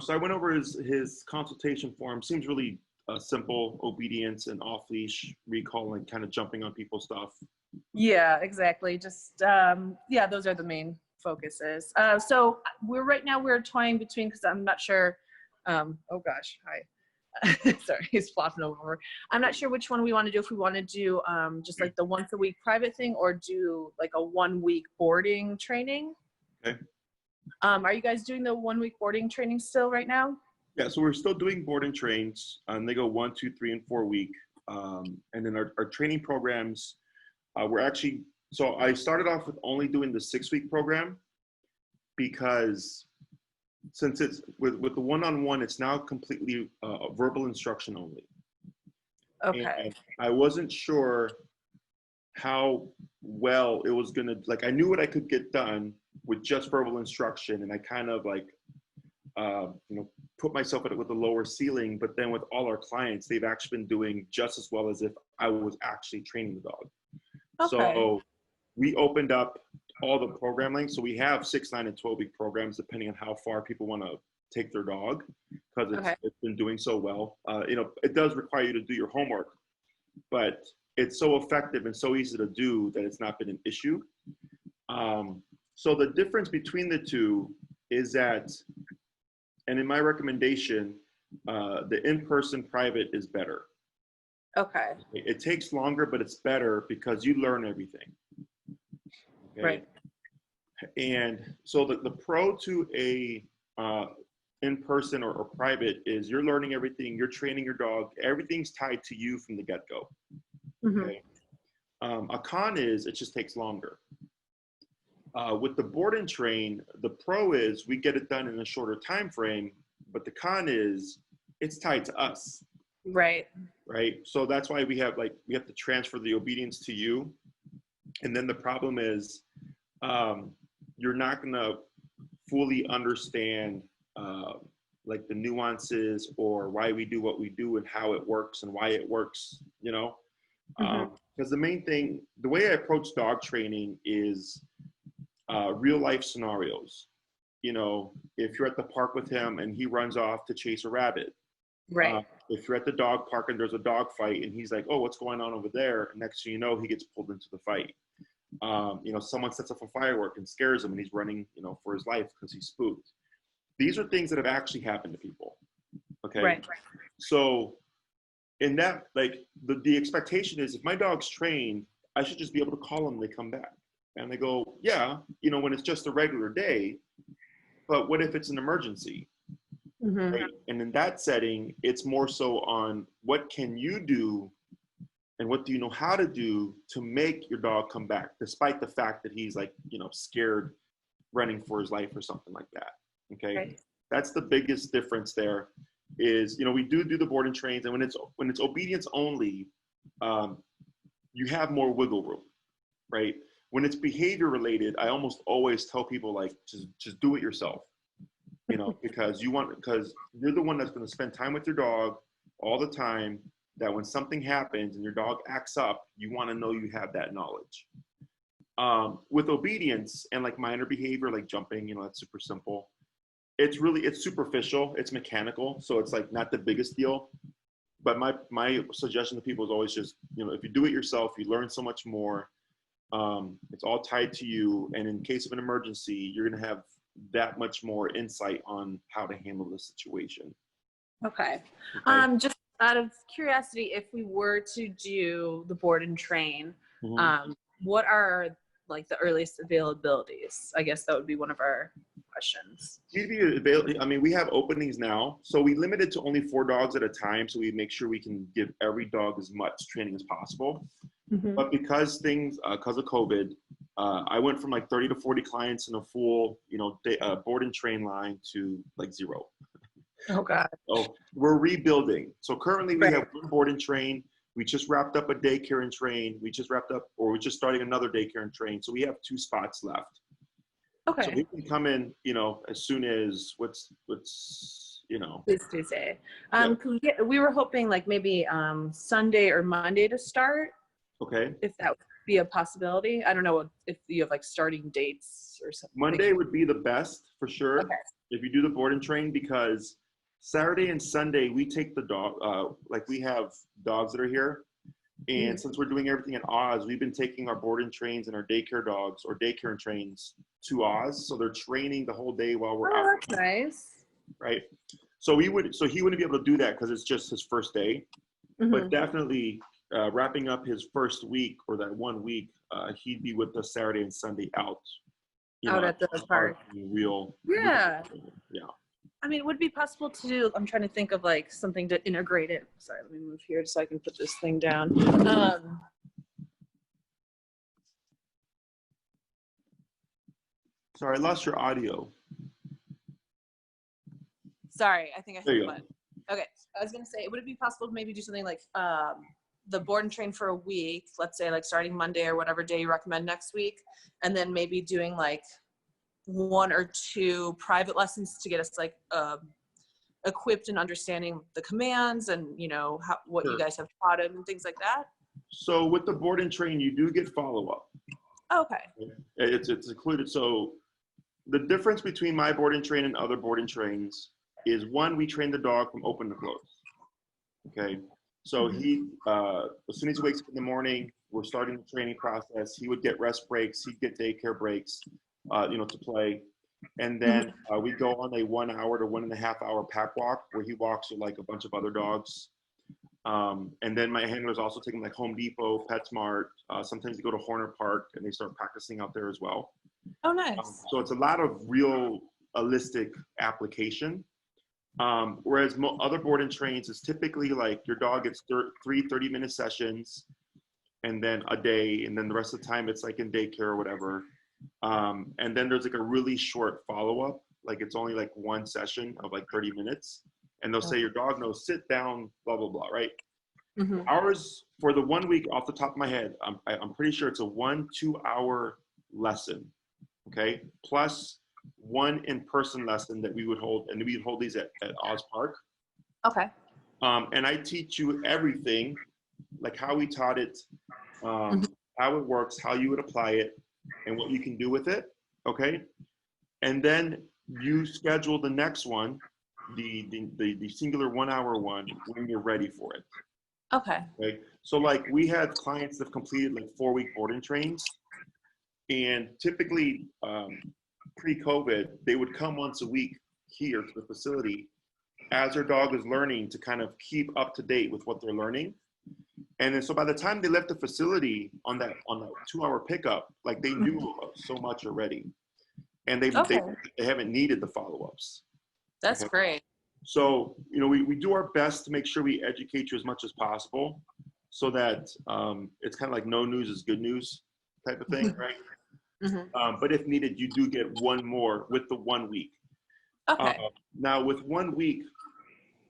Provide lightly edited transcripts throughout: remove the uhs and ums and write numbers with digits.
So I went over his consultation form. Seems really simple: obedience and off-leash, recall, and kind of jumping on people's stuff. Yeah, exactly. Just yeah, those are the main focuses. So we're toying between, because I'm not sure. Oh gosh, hi. Sorry, he's flopping over. I'm not sure which one we want to do. If we want to do just like the once a week private thing, or do like a 1 week boarding training. Okay. Are you guys doing the 1 week boarding training still right now? Yeah, so we're still doing boarding trains, and they go 1, 2, 3, and 4 week. And then our training programs, so I started off with only doing the 6-week program, because since it's with the one-on-one, it's now completely verbal instruction only. Okay. And I wasn't sure how well it was gonna, like, I knew what I could get done with just verbal instruction, and I kind of like, put myself with a lower ceiling. But then with all our clients, they've actually been doing just as well as if I was actually training the dog. Okay. So we opened up all the program links. So we have 6, 9, and 12 week programs, depending on how far people want to take their dog, because it's been doing so well. It does require you to do your homework, but it's so effective and so easy to do that it's not been an issue. So the difference between the two is that, and in my recommendation, the in-person private is better. Okay. It takes longer, but it's better because you learn everything. Okay? Right. And so the pro to a in-person or private is you're learning everything, you're training your dog, everything's tied to you from the get-go. Mm-hmm. Okay? A con is it just takes longer. With the board and train, the pro is we get it done in a shorter time frame, but the con is it's tied to us. Right. Right. So that's why we have to transfer the obedience to you. And then the problem is you're not going to fully understand like the nuances or why we do what we do and how it works and why it works, because the main thing, the way I approach dog training is real life scenarios. If you're at the park with him and he runs off to chase a rabbit, right. If you're at the dog park and there's a dog fight and he's like, oh, what's going on over there? And next thing you know, he gets pulled into the fight. Someone sets up a firework and scares him and he's running, for his life because he's spooked. These are things that have actually happened to people. Okay. Right. So in that, like the expectation is if my dog's trained, I should just be able to call them when they come back. And they go, yeah, when it's just a regular day, but what if it's an emergency? Mm-hmm. Right? And in that setting, it's more so on what can you do and what do you know how to do to make your dog come back, despite the fact that he's like, scared, running for his life or something like that. Okay. Right. That's the biggest difference there is, we do the board and trains, and when it's obedience only, you have more wiggle room, right? When it's behavior related, I almost always tell people like, just do it yourself, because you're the one that's going to spend time with your dog all the time, that when something happens and your dog acts up, you want to know you have that knowledge. With obedience and like minor behavior, like jumping, that's super simple. It's superficial, it's mechanical. So it's like not the biggest deal. But my suggestion to people is always just, if you do it yourself, you learn so much more. It's all tied to you. And in case of an emergency, you're going to have that much more insight on how to handle the situation. Okay. Just out of curiosity, if we were to do the board and train, what are like the earliest availabilities? I guess that would be one of our questions. We have openings now. So we limit it to only 4 dogs at a time. So we make sure we can give every dog as much training as possible. Mm-hmm. But because of COVID, I went from like 30 to 40 clients in a full, board and train line to like 0. Oh God. So we're rebuilding. So currently we have 1 board and train. We just wrapped up a daycare and train. We're just starting another daycare and train. So we have 2 spots left. Okay. So we can come in, as soon as what's This Tuesday. We were hoping like maybe Sunday or Monday to start. Okay. If that be a possibility? I don't know if you have like starting dates or something. Monday would be the best for sure. Okay. If you do the board and train, because Saturday and Sunday we take the dog, like we have dogs that are here. And since we're doing everything at Oz, we've been taking our board and trains and our daycare dogs or daycare and trains to Oz. So they're training the whole day while we're out. That's nice. Right. So he wouldn't be able to do that because it's just his first day. But definitely wrapping up his first week or that 1 week, he'd be with us Saturday and Sunday out. Out at the park. Real. Yeah. Yeah. I mean, it would be possible to do, I'm trying to think of like something to integrate it. Sorry, let me move here so I can put this thing down. Sorry, I lost your audio. Sorry, I think I hit the go. button. Okay, I was gonna say, would it be possible to maybe do something like the board and train for a week, let's say like starting Monday or whatever day you recommend next week, and then maybe doing like 1 or 2 private lessons to get us like equipped in understanding the commands and what you guys have taught him and things like that? So with the board and train, you do get follow-up. Okay. It's included. So the difference between my board and train and other board and trains is, one, we train the dog from open to close. Okay. So he, as soon as he wakes up in the morning, we're starting the training process. He would get rest breaks. He'd get daycare breaks, to play. And then we go on a 1 hour to 1.5 hour pack walk where he walks with like a bunch of other dogs. And then my handlers also take him like Home Depot, PetSmart. Sometimes they go to Horner Park and they start practicing out there as well. Oh, nice. So it's a lot of realistic application. Whereas other board and trains is typically like your dog gets 3 30-minute sessions and then a day, and then the rest of the time it's like in daycare or whatever. And then there's like a really short follow-up, like it's only like 1 session of like 30 minutes. And they'll say your dog knows sit down, blah, blah, blah, right? Ours, for the 1 week, off the top of my head, I'm pretty sure it's a 1 2-hour lesson, okay? Plus 1 in-person lesson that we would hold, and we'd hold these at Oz Park. Okay. And I teach you everything, like how we taught it, how it works, how you would apply it, and what you can do with it, okay? And then you schedule the next one, the singular 1 hour one, when you're ready for it. Okay. Right. So like we had clients that have completed like 4-week board and trains, and typically pre-COVID, they would come once a week here to the facility as their dog is learning to kind of keep up to date with what they're learning. And then so by the time they left the facility on that 2-hour pickup, like they knew so much already, and they haven't needed the follow-ups. That's great. So, we do our best to make sure we educate you as much as possible so that it's kind of like no news is good news type of thing, right? But if needed, you do get 1 more with the 1 week. Okay. Now, with 1 week,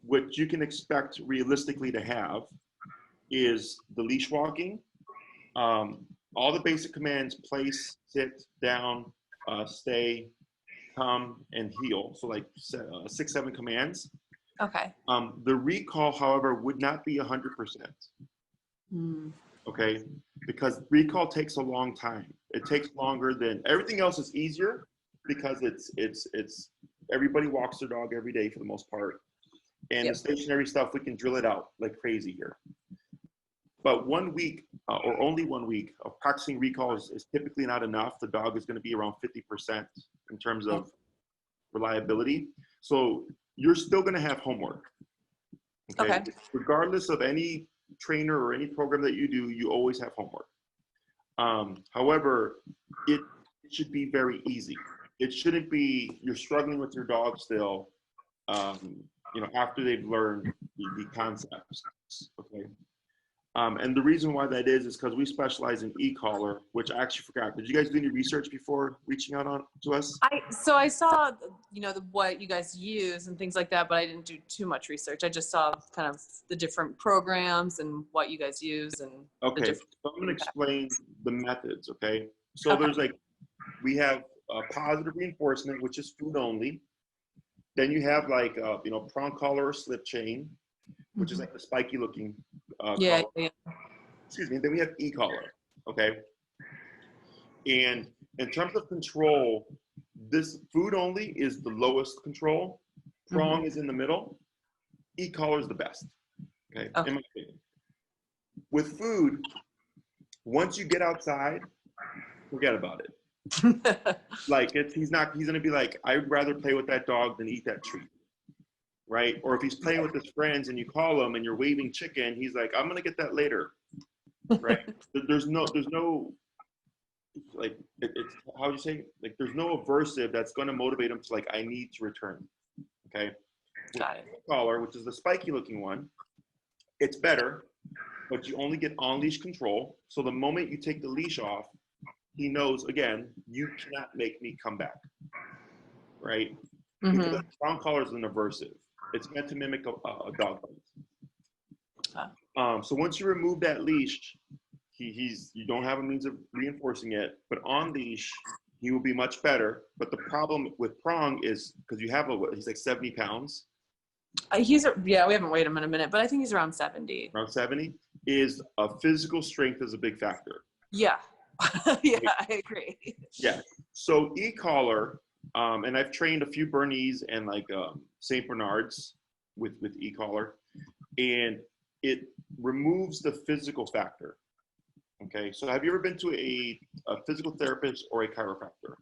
what you can expect realistically to have is the leash walking, all the basic commands: place, sit, down, stay, come, and heel. So like 6, 7 commands. Okay. The recall, however, would not be 100%. Okay, because recall takes a long time. It takes longer than everything else. Is easier because it's everybody walks their dog every day for the most part, and the stationary stuff we can drill it out like crazy here. But 1 week or only 1 week of practicing recalls is typically not enough. The dog is going to be around 50% in terms of reliability. So you're still going to have homework. Okay. Regardless of any trainer or any program that you do, you always have homework. However, it should be very easy. It shouldn't be you're struggling with your dog still, after they've learned the concepts. Okay. And the reason why that is because we specialize in e-collar, which I actually forgot. Did you guys do any research before reaching out to us? I saw, what you guys use and things like that, but I didn't do too much research. I just saw kind of the different programs and what you guys use and. Okay, so I'm going to explain the methods. Okay, so there's we have positive reinforcement, which is food only. Then you have like prong collar or slip chain, which is like the spiky looking collar. Excuse me. Then we have e-collar. Okay. And in terms of control, this food only is the lowest control. Prong is in the middle. E-collar is the best. Okay. In my opinion. With food, once you get outside, forget about it. Like he's gonna be like, I'd rather play with that dog than eat that treat. Right? Or if he's playing with his friends and you call him and you're waving chicken, he's like, I'm gonna get that later. Right? There's no like it's how do you say, like there's no aversive that's gonna motivate him to like, I need to return. Okay. Got it. Collar, which is the spiky looking one, it's better, but you only get on leash control. So the moment you take the leash off, he knows, again, you cannot make me come back, right? Because a prong collar is an aversive. It's meant to mimic a dog bite. So once you remove that leash, you don't have a means of reinforcing it, but on leash, he will be much better. But the problem with prong is because you have he's like 70 pounds. We haven't weighed him in a minute, but I think he's around 70. Around 70 is physical strength is a big factor. Yeah. Yeah, I agree. Yeah. So e-collar, and I've trained a few Bernese and like St. Bernards with e-collar, and it removes the physical factor. Okay. So have you ever been to a physical therapist or a chiropractor?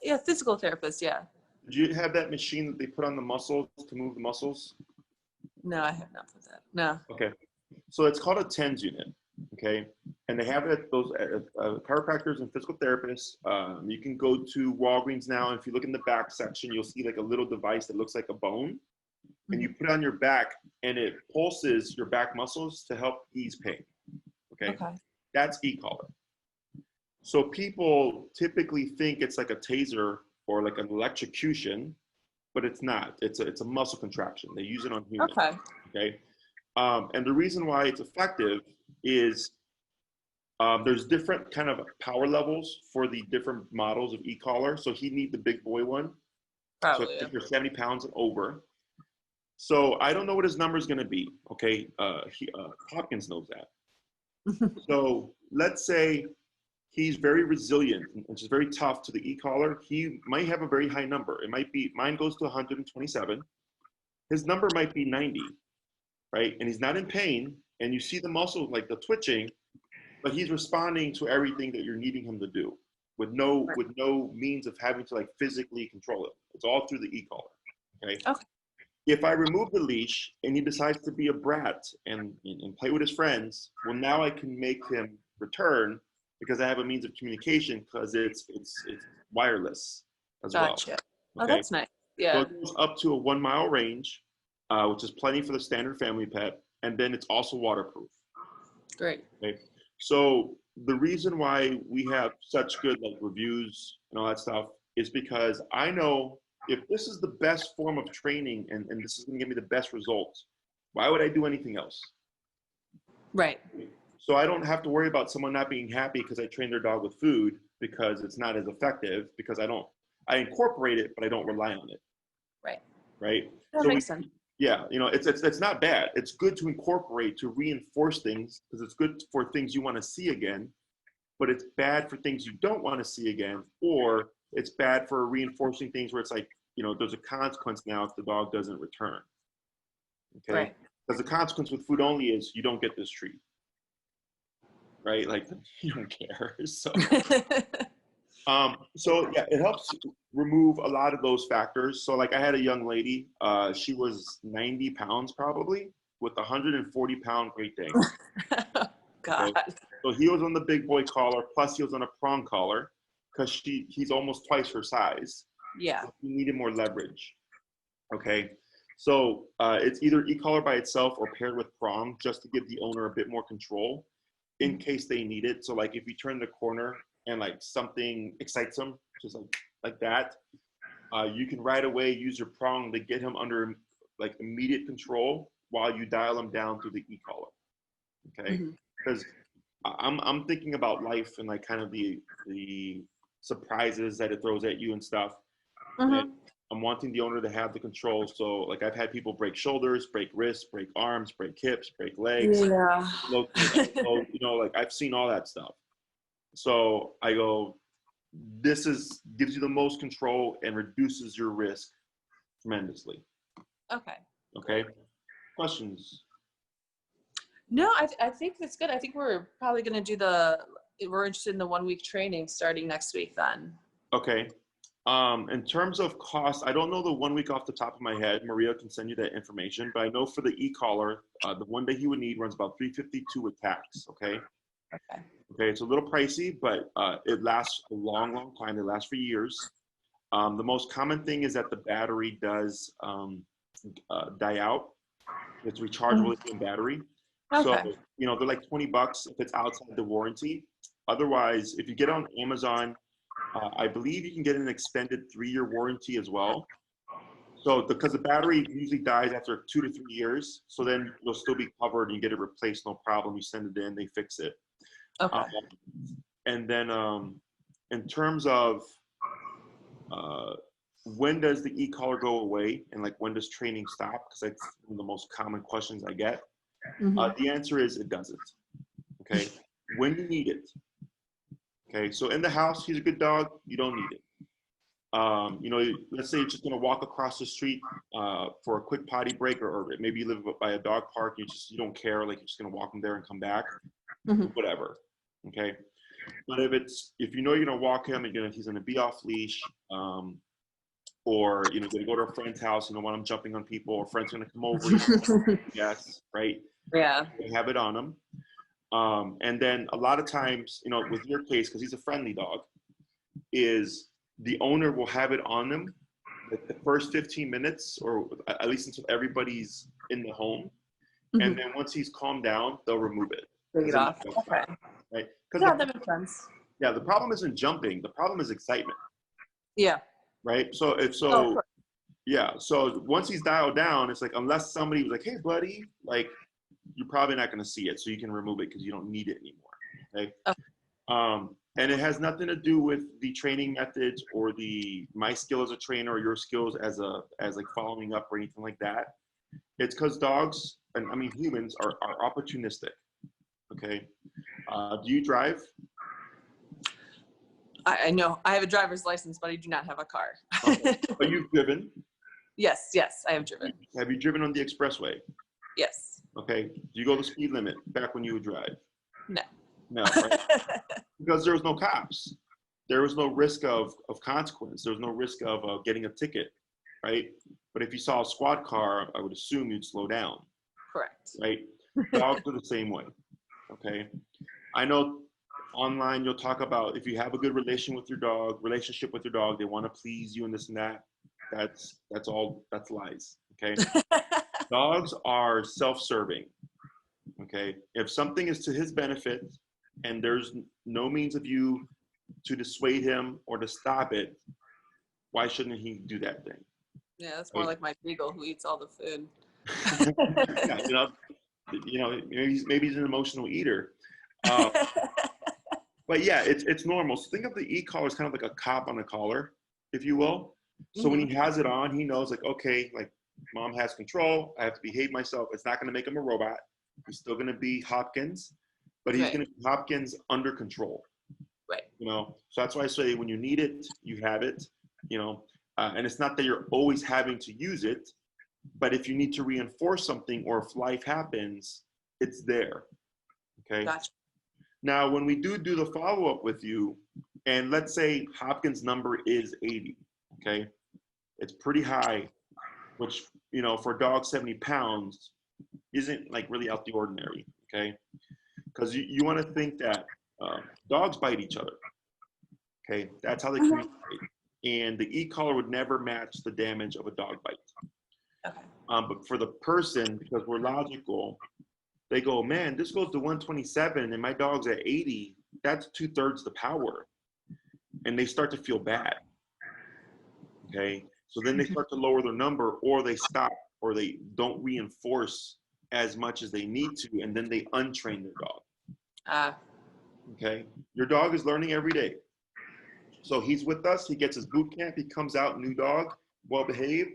Yeah, physical therapist, yeah. Do you have that machine that they put on the muscles to move the muscles? No, I have not put that. No. Okay. So it's called a TENS unit. Okay. And they have it at those chiropractors and physical therapists. You can go to Walgreens now. And if you look in the back section, you'll see like a little device that looks like a bone. And you put it on your back and it pulses your back muscles to help ease pain. Okay. That's e-collar. So people typically think it's like a taser or like an electrocution, but it's not. It's a muscle contraction. They use it on humans. Okay. And the reason why it's effective is there's different kind of power levels for the different models of e-collar. So he'd need the big boy one. Probably. So if you're 70 pounds and over. So I don't know what his number is going to be. Okay. Hopkins knows that. So let's say he's very resilient, which is very tough to the e-collar. He might have a very high number. It might be, mine goes to 127. His number might be 90, right? And he's not in pain. And you see the muscle, like the twitching, but he's responding to everything that you're needing him to do with no means of having to like physically control it. It's all through the e-collar, okay? If I remove the leash and he decides to be a brat and play with his friends, well, now I can make him return because I have a means of communication because it's wireless as well. Okay? Oh, that's nice. Yeah. So it goes up to a 1 mile range, which is plenty for the standard family pet. And then it's also waterproof. Great. Okay. So the reason why we have such good like reviews and all that stuff is because I know if this is the best form of training and this is going to give me the best results, why would I do anything else? Right. So I don't have to worry about someone not being happy because I train their dog with food because it's not as effective because I incorporate it, but I don't rely on it. Right. Right. That makes sense. Yeah. You know, it's not bad. It's good to incorporate, to reinforce things because it's good for things you want to see again, but it's bad for things you don't want to see again, or it's bad for reinforcing things where it's like, you know, there's a consequence now if the dog doesn't return. Okay. Right. Because the consequence with food only is you don't get this treat. Right? Like you don't care. So so yeah, it helps remove a lot of those factors. So like I had a young lady, she was 90 pounds probably with a 140-pound Great Dane. God. Okay? So he was on the big boy collar, plus he was on a prong collar because he's almost twice her size. Yeah. So he needed more leverage. Okay. So it's either e-collar by itself or paired with prong just to give the owner a bit more control in case they need it. So like if you turn the corner and like something excites them, just like that, you can right away use your prong to get him under like immediate control while you dial him down through the e-collar. Okay. Because I'm thinking about life and like kind of the surprises that it throws at you and stuff. And I'm wanting the owner to have the control. So like I've had people break shoulders, break wrists, break arms, break hips, break legs. Yeah. Like I've seen all that stuff. So I go, this gives you the most control and reduces your risk tremendously. Okay. Okay. Questions? No, I think that's good. I think we're probably going to we're interested in the 1 week training starting next week then. Okay. In terms of cost, I don't know the 1 week off the top of my head. Maria can send you that information, but I know for the e-collar, the one day he would need runs about $352 with tax. Okay. Okay. Okay. It's a little pricey, but it lasts a long, long time. It lasts for years. The most common thing is that the battery does die out. It's rechargeable lithium battery. Okay. So, they're like $20 if it's outside the warranty. Otherwise, if you get on Amazon, I believe you can get an extended 3-year warranty as well. So because the battery usually dies after 2 to 3 years, so then you'll still be covered and you get it replaced, no problem. You send it in, they fix it. Okay. And then in terms of when does the e-collar go away and like when does training stop? Because that's one of the most common questions I get. The answer is it doesn't. Okay. When you need it. Okay. So in the house, he's a good dog. You don't need it. Let's say you're just going to walk across the street for a quick potty break, or maybe you live by a dog park. You don't care. Like you're just going to walk him there and come back, whatever. Okay. But if you're going to walk him and he's going to be off leash, or going to go to a friend's house, when I'm jumping on people, or friend's going to come over. Yes, right. Yeah. They have it on him. And then a lot of times, with your case, because he's a friendly dog, is the owner will have it on them like the first 15 minutes, or at least until everybody's in the home. And then once he's calmed down, they'll remove it. Take it off. Okay. Right? Yeah, that makes sense. Yeah, the problem isn't jumping. The problem is excitement. Yeah. Right? So once he's dialed down, it's like, unless somebody was like, hey, buddy, like, you're probably not going to see it. So you can remove it because you don't need it anymore. Okay. And it has nothing to do with the training methods or my skill as a trainer or your skills as like following up or anything like that. It's because dogs, and I mean humans, are opportunistic. Okay. Do you drive? I know. I have a driver's license, but I do not have a car. Okay. But you've driven? Yes, I have driven. Have you driven on the expressway? Yes. Okay. Do you go the speed limit back when you would drive? No. No, right? Because there was no cops. There was no risk of consequence. There was no risk of getting a ticket, right? But if you saw a squad car, I would assume you'd slow down. Correct. Right? Dogs are the same way. Okay. I know online you'll talk about if you have a good relationship with your dog, they want to please you and this and that. That's lies. Okay. Dogs are self-serving. Okay. If something is to his benefit and there's no means of you to dissuade him or to stop it, why shouldn't he do that thing? Yeah, that's more like my beagle who eats all the food. Yeah, maybe he's an emotional eater. But yeah, it's normal. So think of the e-collar as kind of like a cop on a collar, if you will. So when he has it on, he knows like, okay, like mom has control. I have to behave myself. It's not going to make him a robot. He's still going to be Hopkins, but he's going to be Hopkins under control. Right. So that's why I say when you need it, you have it. And it's not that you're always having to use it, but if you need to reinforce something or if life happens, it's there. Okay. Gotcha. Now, when we do the follow-up with you, and let's say Hopkins' number is 80, okay? It's pretty high, which, for a dog 70 pounds isn't like really out the ordinary, okay? Because you want to think that dogs bite each other, okay? That's how they communicate. And the e-collar would never match the damage of a dog bite. Okay. But for the person, because we're logical, they go, man, this goes to 127 and my dog's at 80. That's 2/3 the power. And they start to feel bad. Okay. So then they start to lower their number, or they stop, or they don't reinforce as much as they need to. And then they untrain their dog. Okay. Your dog is learning every day. So he's with us. He gets his boot camp. He comes out, new dog. well behaved,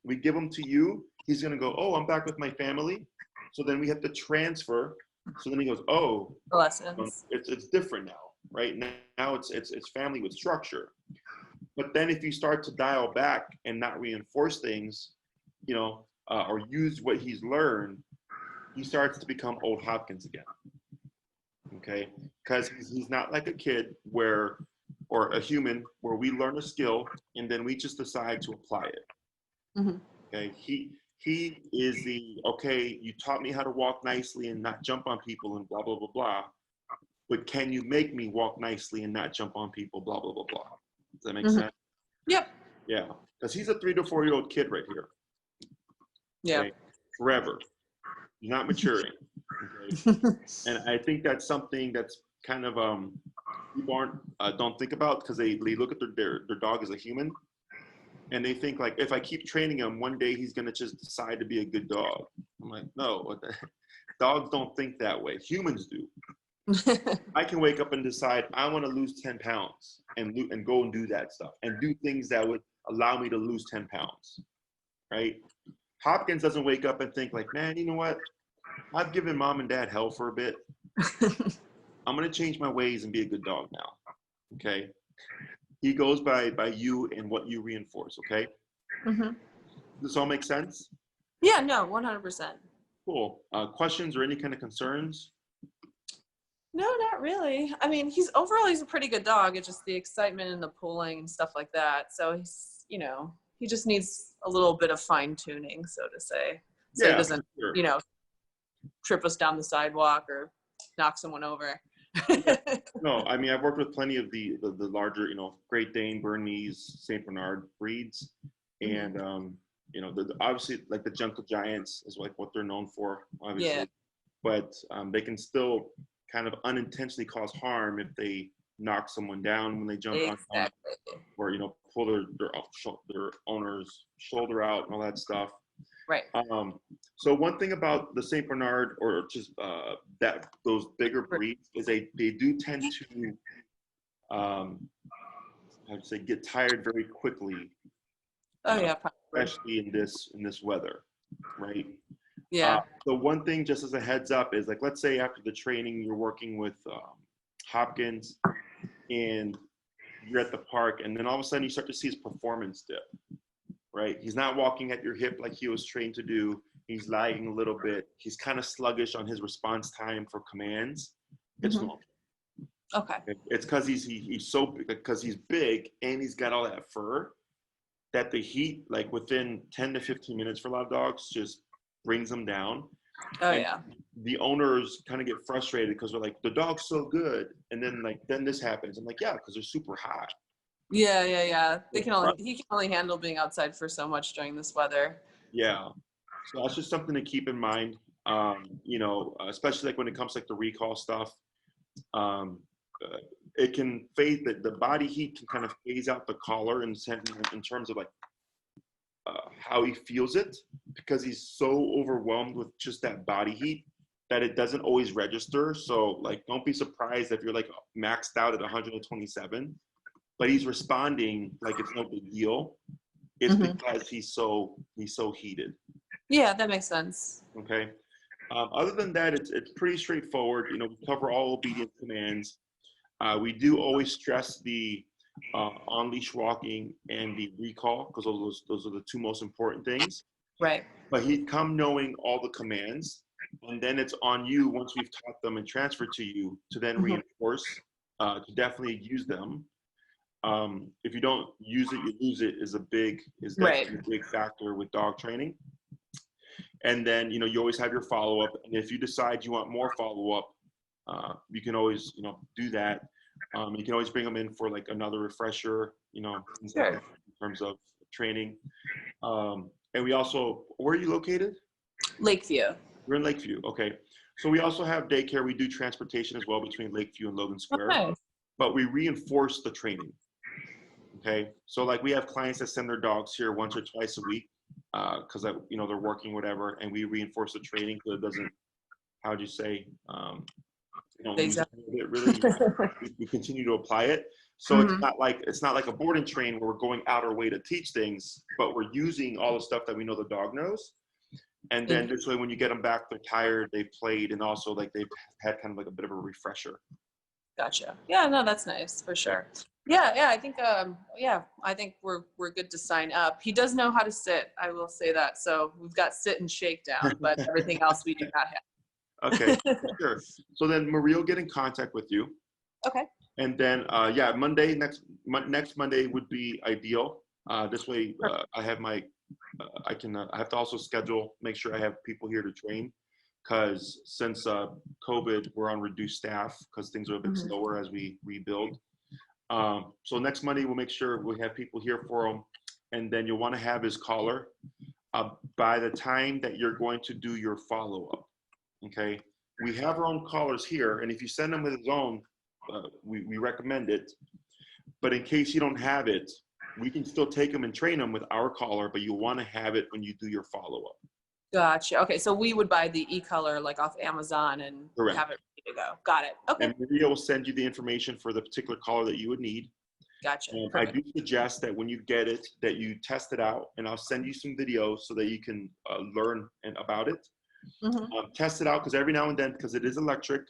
we give him to you, he's going to go, oh, I'm back with my family. So then we have to transfer. So then he goes, oh, lessons. it's different now, right? Now it's family with structure. But then if you start to dial back and not reinforce things, you know, or use what he's learned, he starts to become old Hopkins again. Okay, because he's not like a kid or a human where we learn a skill and then we just decide to apply it. Mm-hmm. Okay, he is okay, you taught me how to walk nicely and not jump on people and blah blah blah blah, but can you make me walk nicely and not jump on people, blah blah blah blah. Does that make sense? Yep. Yeah, because he's a 3 to 4 year old kid right here. Yeah. Okay? Forever. He's not maturing. Okay? And I think that's something that's kind of people don't think about, because they look at their dog as a human, and they think like, if I keep training him, one day he's gonna just decide to be a good dog. I'm like, no, dogs don't think that way. Humans do. I can wake up and decide I want to lose 10 pounds and go and do that stuff and do things that would allow me to lose 10 pounds, right? Hopkins doesn't wake up and think like, man, you know what? I've given mom and dad hell for a bit. I'm going to change my ways and be a good dog now, okay? He goes by you and what you reinforce, okay? Mm-hmm. Does this all make sense? Yeah, no, 100%. Cool. Questions or any kind of concerns? No, not really. I mean, he's a pretty good dog. It's just the excitement and the pulling and stuff like that. So he's, you know, he just needs a little bit of fine tuning, so to say. So he doesn't, sure. you know, trip us down the sidewalk or knock someone over. No, I mean, I've worked with plenty of the larger, you know, Great Dane, Bernese, Saint Bernard breeds. And, you know, obviously like the Gentle Giants is like what they're known for, obviously. Yeah. But they can still kind of unintentionally cause harm if they knock someone down when they jump on, or, you know, pull their owner's shoulder out and all that stuff. Right. So one thing about the Saint Bernard, or just those bigger breeds, is they do tend to I'd say get tired very quickly. Oh yeah, especially in this weather, right? Yeah. So one thing, just as a heads up, is like, let's say after the training you're working with Hopkins and you're at the park, and then all of a sudden you start to see his performance dip, right? He's not walking at your hip like he was trained to do. He's lagging a little bit. He's kind of sluggish on his response time for commands. It's normal. Okay. It's because because he's big and he's got all that fur, that the heat, like within 10 to 15 minutes for a lot of dogs, just brings them down. Oh, and yeah. The owners kind of get frustrated because they're like, the dog's so good, and then this happens. I'm like, yeah, because they're super hot. Yeah. He can only handle being outside for so much during this weather. Yeah. So that's just something to keep in mind. You know, especially like when it comes to like the recall stuff. It can phase the body heat can kind of phase out the collar in terms of like how he feels it, because he's so overwhelmed with just that body heat that it doesn't always register. So like, don't be surprised if you're like maxed out at 127, but he's responding like it's no big deal. It's because he's so heated. Yeah, that makes sense. Okay. Other than that, it's pretty straightforward. You know, we cover all obedience commands. We do always stress the on-leash walking and the recall, because those are the two most important things. Right. But he'd come knowing all the commands, and then it's on you, once we've taught them and transferred to you, to then reinforce, to definitely use them. If you don't use it, you lose it is definitely a big factor with dog training. And then, you know, you always have your follow-up, and if you decide you want more follow-up, you can always, you know, do that. You can always bring them in for like another refresher, you know, in terms of training. And we also, where are you located? Lakeview. We're in Lakeview. Okay. So we also have daycare. We do transportation as well between Lakeview and Logan Square. Okay. But we reinforce the training. Okay. So like, we have clients that send their dogs here once or twice a week, because you know, they're working, whatever, and we reinforce the training so it doesn't, how would you say, you know, lose it really. We continue to apply it. So it's not like a board and train where we're going out our way to teach things, but we're using all the stuff that we know the dog knows. And then this way, when you get them back, they're tired, they've played, and also like they've had kind of like a bit of a refresher. Gotcha. Yeah, no, that's nice for sure. Yeah, I think I think we're good to sign up. He does know how to sit, I will say that. So we've got sit and shake down, but everything else we do not have. Okay, sure. So then Maria will get in contact with you. Okay. And then, next Monday would be ideal. This way, I have my, I have to also schedule, make sure I have people here to train, because since COVID, we're on reduced staff because things are a bit slower as we rebuild. So next Monday, we'll make sure we have people here for him, and then you'll want to have his collar by the time that you're going to do your follow-up. Okay, we have our own collars here, and if you send him with his own, we recommend it, but in case you don't have it, we can still take them and train them with our collar, but you want to have it when you do your follow-up. Gotcha. Okay, so we would buy the e-collar like off Amazon and have it ready to go. Got it. Okay. And Maria will send you the information for the particular collar that you would need. Gotcha. I do suggest that when you get it, that you test it out, and I'll send you some videos so that you can learn about it. Test it out, because every now and then, because it is electric,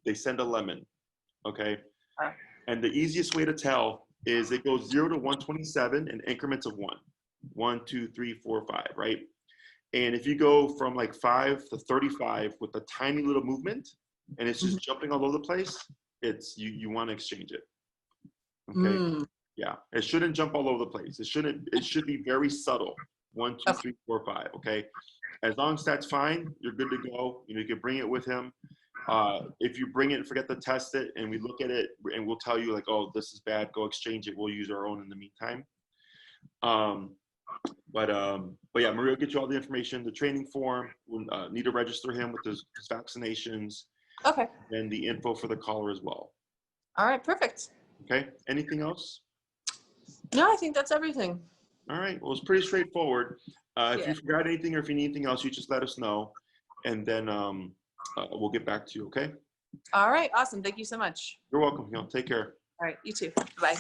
they send a lemon. Okay. And the easiest way to tell is it goes 0 to 127 in increments of 1. 1, 2, 3, 4, 5, right? And if you go from like 5 to 35 with a tiny little movement, and it's just jumping all over the place, it's you want to exchange it. Okay. Yeah. It shouldn't jump all over the place. It should be very subtle. 1, 2, 3, 4, 5. Okay. As long as that's fine, you're good to go. You can bring it with him. If you bring it and forget to test it, and we look at it and we'll tell you like, oh, this is bad, go exchange it. We'll use our own in the meantime. But yeah, Maria will get you all the information, the training form. We'll need to register him with his vaccinations. Okay. And the info for the collar as well. All right, perfect. Okay. Anything else? No, I think that's everything. All right. Well, it's pretty straightforward. If you forgot anything or if you need anything else, you just let us know, and then we'll get back to you. Okay. All right. Awesome. Thank you so much. You're welcome. Take care. All right. You too. Bye.